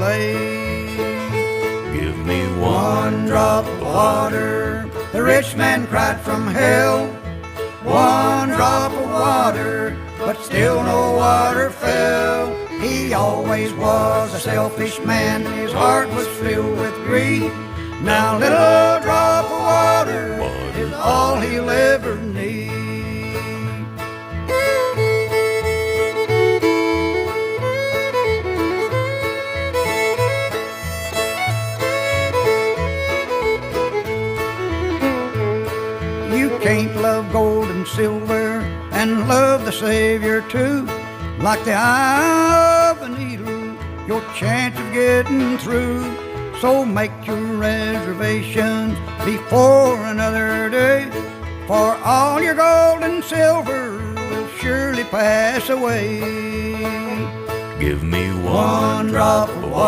play. Give me one drop of water, the rich man cried from hell. One drop of water, but still no water fell. He always was a selfish man, his heart was filled with greed. Now a little drop of water is all he'll ever need. You can't love gold and silver and love the Savior too. Like the eye of a needle, your chance of getting through. So make your reservations before another day, for all your gold and silver will surely pass away. give me One drop of water.